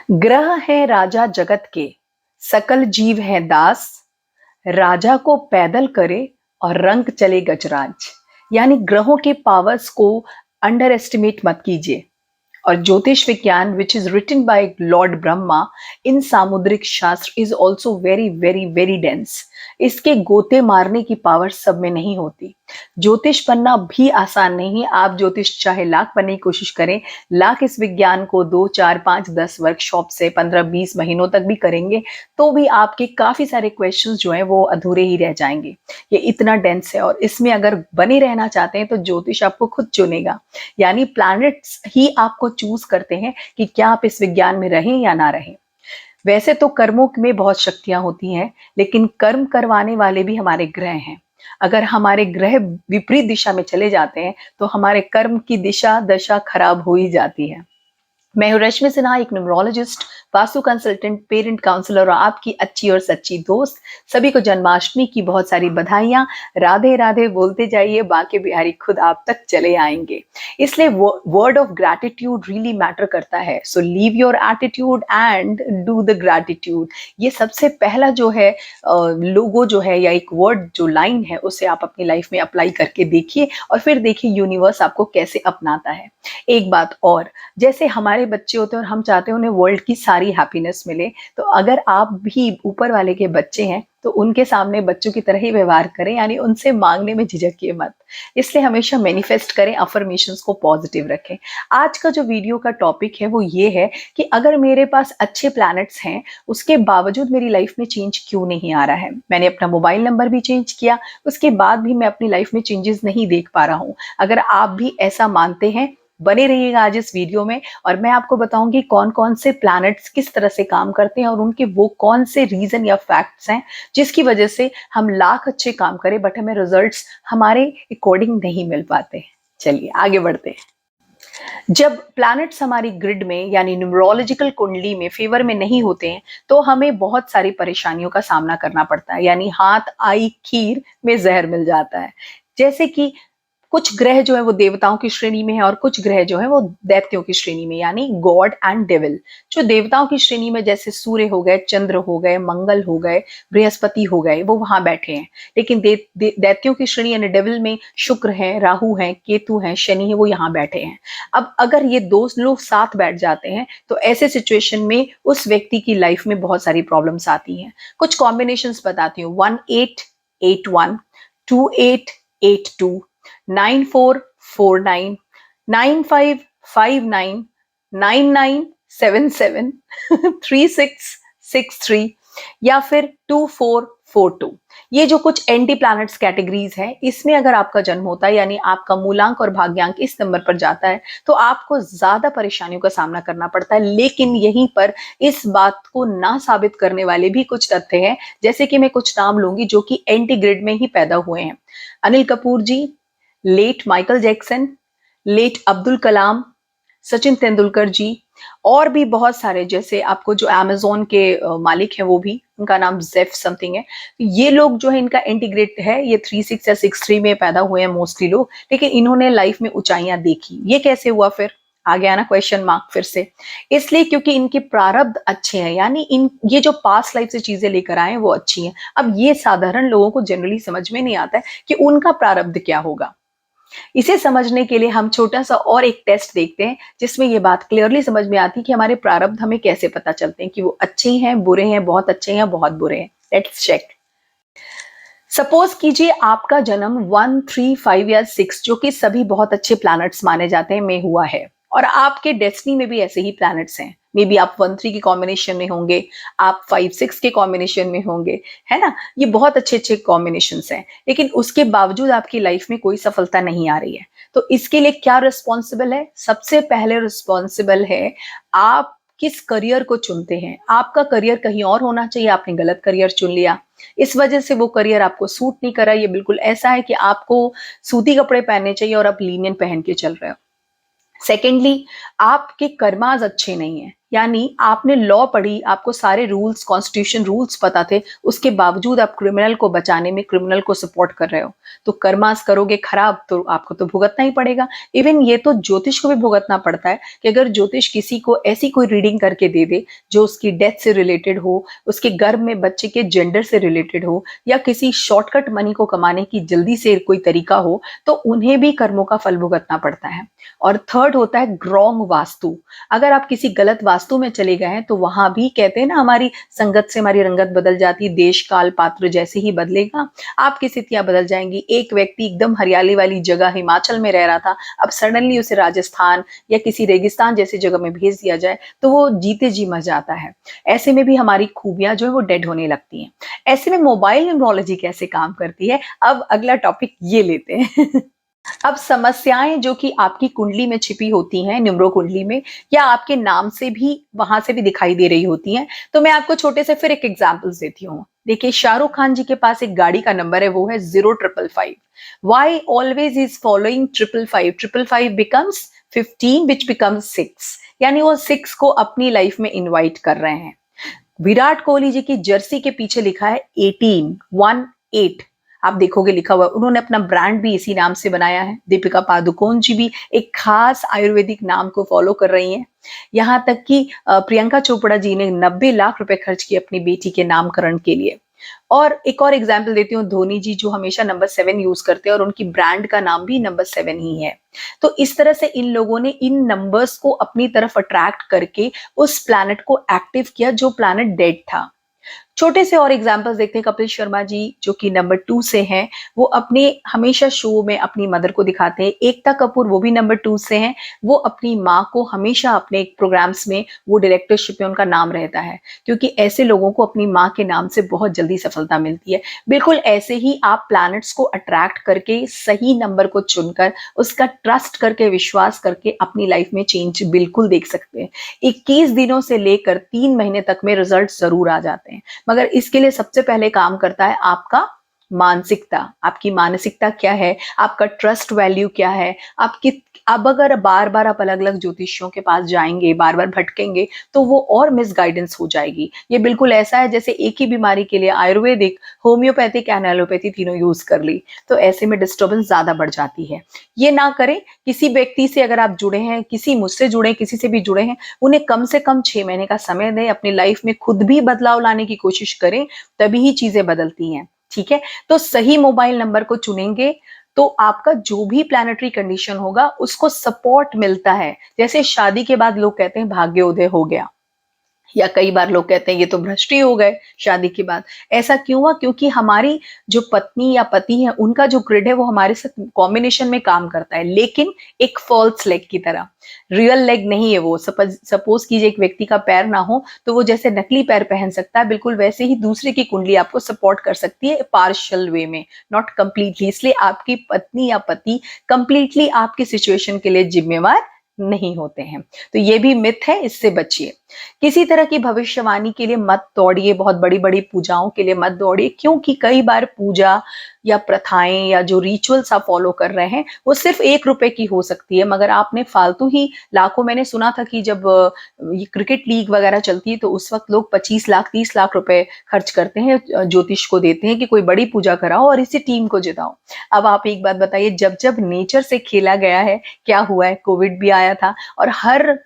ग्रह है राजा जगत के, सकल जीव है दास। राजा को पैदल करे और रंग चले गजराज। यानी ग्रहों के पावर्स को अंडर एस्टिमेट मत कीजिए। और ज्योतिष विज्ञान which is written by lord Brahma in Samudrik Shastra is also very very very dense. इसके गोते मारने की पावर सब में नहीं होती। ज्योतिष बनना भी आसान नहीं है। आप ज्योतिष चाहे लाख बनने की कोशिश करें, लाख इस विज्ञान को 2 4 5 10 वर्कशॉप से 15 20 महीनों तक भी करेंगे तो भी आपके काफी सारे क्वेश्चंस जो हैं वो अधूरे ही रह जाएंगे। ये इतना डेंस है और इसमें अगर बने रहना चाहते हैं तो ज्योतिष आपको खुद चुनेगा। यानी प्लैनेट्स ही आपको चूज करते हैं कि क्या आप इस विज्ञान में रहें या ना रहें। वैसे तो कर्मों में बहुत शक्तियां होती हैं, लेकिन कर्म करवाने वाले भी हमारे ग्रह हैं। अगर हमारे ग्रह विपरीत दिशा में चले जाते हैं तो हमारे कर्म की दिशा दशा खराब हो ही जाती है। मैं हूं रश्मि सिन्हा, एक numerologist, vastu consultant, parent counsellor और आपकी अच्छी और सच्ची दोस्त। सभी को जन्माष्टमी की बहुत सारी बधाइयां। राधे राधे बोलते जाइए, बांके बिहारी खुद आप तक चले आएंगे। इसलिए word of gratitude really matter करता है। So leave your attitude and do the gratitude. ये सबसे पहला जो है लोगो जो है या एक वर्ड जो लाइन है उसे आप अपनी लाइफ में अप्लाई करके देखिए और फिर देखिए यूनिवर्स आपको कैसे अपनाता है। एक बात और, जैसे हमारे बच्चे होते हैं और हम चाहते हैं उन्हें वर्ल्ड की सारी हैप्पीनेस मिले, तो अगर आप भी ऊपर वाले के बच्चे हैं तो उनके सामने बच्चों की तरह ही व्यवहार करें, यानी उनसे मांगने में झिझकिए मत। इसलिए हमेशा मैनिफेस्ट करें, अफर्मेशंस को पॉजिटिव रखें। आज का जो वीडियो का टॉपिक है वो ये है कि अगर मेरे पास अच्छे प्लैनेट्स हैं उसके बावजूद मेरी लाइफ में चेंज क्यों नहीं आ रहा है। मैंने अपना मोबाइल नंबर भी चेंज किया, उसके बाद भी मैं अपनी लाइफ में चेंजेस नहीं देख पा रहा हूँ। अगर आप भी ऐसा मानते हैं, बने रहिएगा आज इस वीडियो में और मैं आपको बताऊंगी कौन कौन से प्लैनेट्स किस तरह से काम करते हैं और उनके वो कौन से रीजन या फैक्ट्स हैं जिसकी वजह से हम लाख अच्छे काम करें बट हमें रिजल्ट्स हमारे अकॉर्डिंग नहीं मिल पाते। चलिए आगे बढ़ते हैं। जब प्लैनेट्स हमारी ग्रिड में यानी न्यूमरोलॉजिकल कुंडली में फेवर में नहीं होते हैं तो हमें बहुत सारी परेशानियों का सामना करना पड़ता है। यानी हाथ आई खीर में जहर मिल जाता है। जैसे कि कुछ ग्रह जो है वो देवताओं की श्रेणी में है और कुछ ग्रह जो है वो दैत्यों की श्रेणी में, यानी गॉड एंड डेविल। जो देवताओं की श्रेणी में जैसे सूर्य हो गए, चंद्र हो गए, मंगल हो गए, बृहस्पति हो गए, वो वहां बैठे हैं। लेकिन दैत्यों की श्रेणी यानी डेविल में शुक्र है, राहु है, केतु है, शनि है, वो यहाँ बैठे हैं। अब अगर ये दो लोग साथ बैठ जाते हैं तो ऐसे सिचुएशन में उस व्यक्ति की लाइफ में बहुत सारी प्रॉब्लम्स आती हैं। कुछ कॉम्बिनेशंस बताती हूँ। 1881, 2882, 9449, 9559, 9977, 3663 या फिर 2442। ये जो कुछ एंटी प्लैनेट्स कैटेगरीज हैं, इसमें अगर आपका जन्म होता है यानी आपका मूलांक और भाग्यांक इस नंबर पर जाता है तो आपको ज्यादा परेशानियों का सामना करना पड़ता है। लेकिन यहीं पर इस बात को ना साबित करने वाले भी कुछ तथ्य हैं। जैसे कि मैं कुछ नाम लूंगी जो कि एंटी ग्रिड में ही पैदा हुए हैं। Anil Kapoor ji, late Michael Jackson, late Abdul Kalam, Sachin Tendulkar ji और भी बहुत सारे। जैसे आपको जो अमेजोन के मालिक हैं वो भी, उनका नाम जेफ समथिंग है। ये लोग जो है इनका इंटीग्रेट है, ये 36 या 63 में पैदा हुए हैं मोस्टली लोग, लेकिन इन्होंने लाइफ में ऊंचाइयां देखी। ये कैसे हुआ? फिर आ गया ना क्वेश्चन मार्क फिर से। इसलिए क्योंकि इनके प्रारब्ध अच्छे हैं, यानी इन ये जो पास्ट लाइफ से चीजें लेकर आए हैं वो अच्छी हैं। अब ये साधारण लोगों को जनरली समझ में नहीं आता है कि उनका प्रारब्ध क्या होगा। इसे समझने के लिए हम छोटा सा और एक टेस्ट देखते हैं जिसमें ये बात क्लियरली समझ में आती है कि हमारे प्रारब्ध हमें कैसे पता चलते हैं कि वो अच्छे हैं, बुरे हैं, बहुत अच्छे हैं, बहुत बुरे हैं। Let's check. सपोज कीजिए आपका जन्म 1 3 5 या 6, जो कि सभी बहुत अच्छे प्लैनेट्स माने जाते हैं, में हुआ है और आपके डेस्टिनी में भी ऐसे ही प्लैनेट्स हैं। मे बी आप 1 3 के कॉम्बिनेशन में होंगे, आप 5 6 के कॉम्बिनेशन में होंगे, है ना। ये बहुत अच्छे अच्छे कॉम्बिनेशंस हैं, लेकिन उसके बावजूद आपकी लाइफ में कोई सफलता नहीं आ रही है। तो इसके लिए क्या रिस्पॉन्सिबल है? सबसे पहले रिस्पॉन्सिबल है आप किस करियर को चुनते हैं। आपका करियर कहीं और होना चाहिए, आपने गलत करियर चुन लिया, इस वजह से वो करियर आपको सूट नहीं करा। ये बिल्कुल ऐसा है कि आपको सूती कपड़े पहनने चाहिए और आप लीनियन पहन के चल रहे हो। सेकेंडली, आपके कर्माज अच्छे नहीं है, यानी आपने लॉ पढ़ी, आपको सारे रूल्स, कॉन्स्टिट्यूशन रूल्स पता थे, उसके बावजूद आप क्रिमिनल को बचाने में क्रिमिनल को सपोर्ट कर रहे हो, तो कर्मास करोगे खराब तो आपको तो भुगतना ही पड़ेगा। इवन ये तो ज्योतिष को भी भुगतना पड़ता है कि अगर ज्योतिष किसी को ऐसी कोई रीडिंग करके दे दे जो उसकी डेथ से रिलेटेड हो, उसके गर्भ में बच्चे के जेंडर से रिलेटेड हो, या किसी शॉर्टकट मनी को कमाने की जल्दी से कोई तरीका हो, तो उन्हें भी कर्मों का फल भुगतना पड़ता है। और थर्ड होता है रॉन्ग वास्तु। अगर आप किसी गलत वास्तु में चले गए हैं तो वहां भी कहते हैं ना, हमारी संगत से हमारी रंगत बदल जाती है, देश काल पात्र जैसे ही बदलेगा आपकी स्थितियां बदल जाएंगी। एक व्यक्ति एकदम हरियाली वाली जगह हिमाचल में रह रहा था, अब सडनली उसे राजस्थान या किसी रेगिस्तान जैसी जगह में भेज दिया जाए तो वो जीते जी मर जाता है। ऐसे में भी हमारी खूबियां जो है वो डेड होने लगती हैं। ऐसे में मोबाइल न्यूमरोलॉजी कैसे काम करती है, अब अगला टॉपिक ये लेते हैं। अब समस्याएं जो कि आपकी कुंडली में छिपी होती हैं, न्यूमरो कुंडली में, या आपके नाम से भी वहां से भी दिखाई दे रही होती हैं, तो मैं आपको छोटे से फिर एक एग्जांपल्स देती हूँ। देखिए, शाहरुख खान जी के पास एक गाड़ी का नंबर है, वो है 0555। Why always is following 555? 555 becomes 15 which becomes 6, यानी वो 6 को अपनी लाइफ में इन्वाइट कर रहे हैं। विराट कोहली जी की जर्सी के पीछे लिखा है 18। आप देखोगे लिखा हुआ, उन्होंने अपना ब्रांड भी इसी नाम से बनाया है। दीपिका पादुकोण जी भी एक खास आयुर्वेदिक नाम को फॉलो कर रही हैं। यहां तक कि प्रियंका चोपड़ा जी ने 90 लाख रुपए खर्च किए अपनी बेटी के नामकरण के लिए। और एक और एग्जाम्पल देती हूँ, धोनी जी जो हमेशा नंबर 7 यूज करते हैं और उनकी ब्रांड का नाम भी नंबर 7 ही है। तो इस तरह से इन लोगों ने इन नंबर्स को अपनी तरफ अट्रैक्ट करके उस प्लैनेट को एक्टिव किया जो प्लैनेट डेड था। छोटे से और एग्जाम्पल्स देखते हैं। कपिल शर्मा जी जो कि नंबर 2 से हैं, वो अपने हमेशा शो में अपनी मदर को दिखाते हैं। एकता कपूर वो भी नंबर 2 से हैं, वो अपनी माँ को हमेशा अपने प्रोग्राम्स में, वो डायरेक्टरशिप में उनका नाम रहता है, क्योंकि ऐसे लोगों को अपनी माँ के नाम से बहुत जल्दी सफलता मिलती है। बिल्कुल ऐसे ही आप प्लैनेट्स को अट्रैक्ट करके सही नंबर को चुनकर उसका ट्रस्ट करके, विश्वास करके अपनी लाइफ में चेंज बिल्कुल देख सकते हैं। 21 दिनों से लेकर 3 महीने तक में रिजल्ट जरूर आ जाते हैं, मगर इसके लिए सबसे पहले काम करता है आपका मानसिकता। आपकी मानसिकता क्या है, आपका ट्रस्ट वैल्यू क्या है, आपकी, अब अगर बार बार आप अलग अलग ज्योतिषियों के पास जाएंगे, बार बार भटकेंगे, तो वो और मिसगाइडेंस हो जाएगी। ये बिल्कुल ऐसा है जैसे एक ही बीमारी के लिए आयुर्वेदिक, होम्योपैथिक एंड एलोपैथी तीनों यूज कर ली, तो ऐसे में डिस्टर्बेंस ज्यादा बढ़ जाती है। ये ना करें। किसी व्यक्ति से अगर आप जुड़े हैं, किसी मुझसे जुड़े, किसी से भी जुड़े हैं, उन्हें कम से कम 6 महीने का समय दें, अपनी लाइफ में खुद भी बदलाव लाने की कोशिश करें, तभी ही चीजें बदलती हैं। ठीक है, तो सही मोबाइल नंबर को चुनेंगे तो आपका जो भी प्लैनेटरी कंडीशन होगा उसको सपोर्ट मिलता है। जैसे शादी के बाद लोग कहते हैं भाग्योदय हो गया, या कई बार लोग कहते हैं ये तो भ्रष्ट ही हो गए शादी के बाद। ऐसा क्यों हुआ? क्योंकि हमारी जो पत्नी या पति है, उनका जो ग्रिड है वो हमारे साथ कॉम्बिनेशन में काम करता है, लेकिन एक फॉल्स लेग की तरह, रियल लेग नहीं है वो। सपोज कीजिए एक व्यक्ति का पैर ना हो तो वो जैसे नकली पैर पहन सकता है, बिल्कुल वैसे ही दूसरे की कुंडली आपको सपोर्ट कर सकती है, पार्शियल वे में, नॉट कंप्लीटली। इसलिए आपकी पत्नी या पति कंप्लीटली आपकी सिचुएशन के लिए जिम्मेवार नहीं होते हैं। तो ये भी मिथ है, इससे बचिए। किसी तरह की भविष्यवाणी के लिए मत दौड़िए, बहुत बड़ी बड़ी पूजाओं के लिए मत दौड़िए, क्योंकि कई बार पूजा या प्रथाएं या जो रिचुअल्स आप फॉलो कर रहे हैं वो सिर्फ 1 रुपए की हो सकती है, मगर आपने फालतू ही लाखों, मैंने सुना था कि जब ये क्रिकेट लीग वगैरह चलती है तो उस वक्त लोग 25 लाख 30 लाख रुपए खर्च करते हैं, ज्योतिष को देते हैं कि कोई बड़ी पूजा कराओ और इसी टीम को जिताओ। अब आप एक बात बताइए, जब जब नेचर से खेला गया है, क्या हुआ है? कोविड भी आया था, और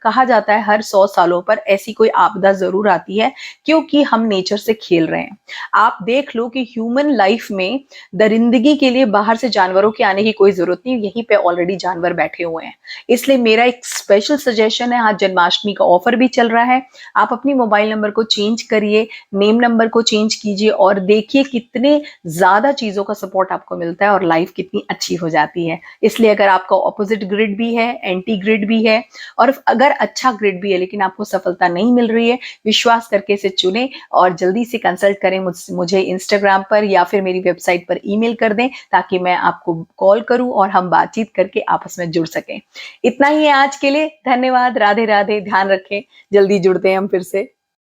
कहा जाता है हर 100 सालों पर ऐसी कोई आपदा जरूर आती है, क्योंकि हम नेचर से खेल रहे हैं। आप देख लो कि ह्यूमन लाइफ में दरिंदगी के लिए बाहर से जानवरों के आने की कोई जरूरत नहीं, यहीं पे ऑलरेडी जानवर बैठे हुए हैं। इसलिए मेरा एक स्पेशल सजेशन है, आज जन्माष्टमी का ऑफर भी चल रहा है, आप अपनी मोबाइल नंबर को चेंज करिए, नेम नंबर को चेंज कीजिए, और देखिए कितने ज्यादा चीजों का सपोर्ट आपको मिलता है और लाइफ कितनी अच्छी हो जाती है। इसलिए अगर आपका ऑपोजिट ग्रिड भी है, एंटी ग्रिड भी है, और अगर अच्छा ग्रिड भी है लेकिन आपको सफलता नहीं मिल रही है, विश्वास करके इसे चुने और जल्दी से कंसल्ट करें मुझे इंस्टाग्राम पर या फिर मेरी वेबसाइट पर ईमेल कर दें, ताकि मैं आपको कॉल करूं और हम बातचीत करके आपस में जुड़ सकें। इतना ही है आज के लिए, धन्यवाद, राधे राधे, ध्यान रखें, जल्दी जुड़ते हैं हम फिर से।